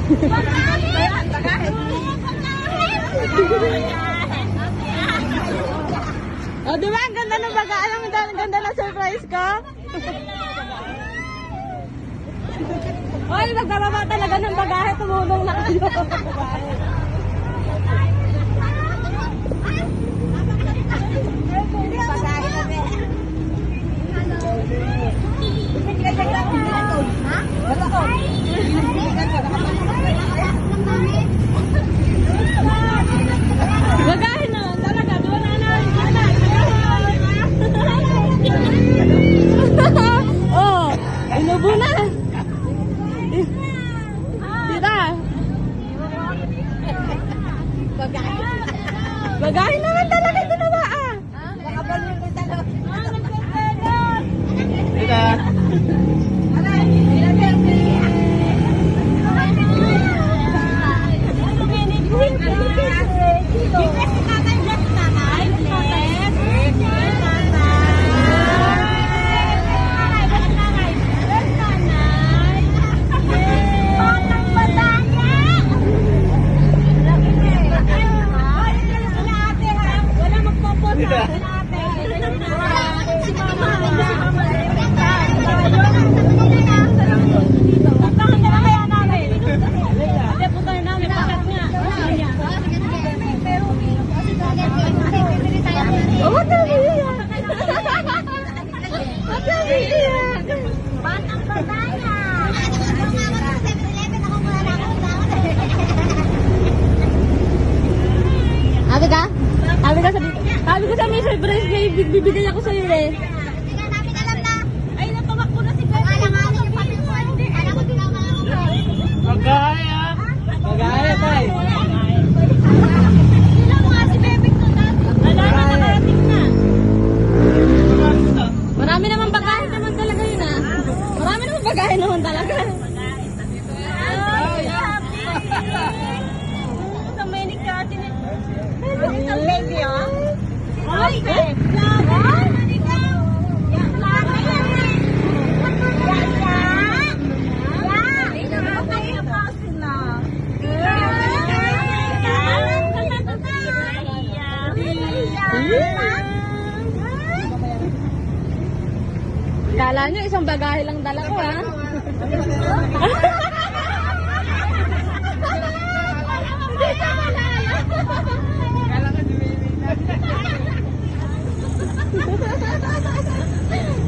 Oh, di ba? Ang ganda ng baga. Ang ganda ng surprise ko. Oy, magbababa talaga ng bagahe. Tumulong na kayo. Bagahe na talaga. Wala na. Oh, inubo na. Tita. Bagahe naman talaga ginawa ah. Tita. Sabi ko sa may surprise na bibigay ako sa'yo eh. Hindi nga namin alam na. Ay, natumakbo na si Bebe. Alanganin yung pati ko. Alam ko tinamang ako. Magahe ah. Magahe tay. Sila mo nga si Bebe ko na. Wala na, nakarating na. Marami naman bagahe naman talaga yun ah. Marami naman bagahe naman talaga. Ay, happy. Sa Manic Garden. Isang baby oh. Ay, Kala nyo isang bagahe lang dala ko ha.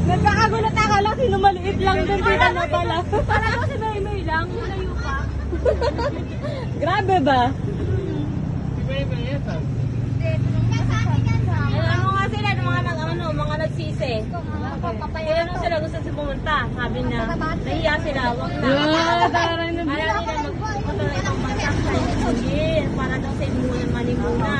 Nagkakagulat ako lang, sino maliit lang dun, tita na pala. parang ko si Maymay lang, malayo pa. Grabe ba? Ano nga sila, mga nagsisi. Kaya nung sila gusto si pumunta, sabi niya, nahiya sila, wag na. Taray na Ayaw nila magpunta ng ibang bansa sa Hindi, para daw sa imunan, manimuna.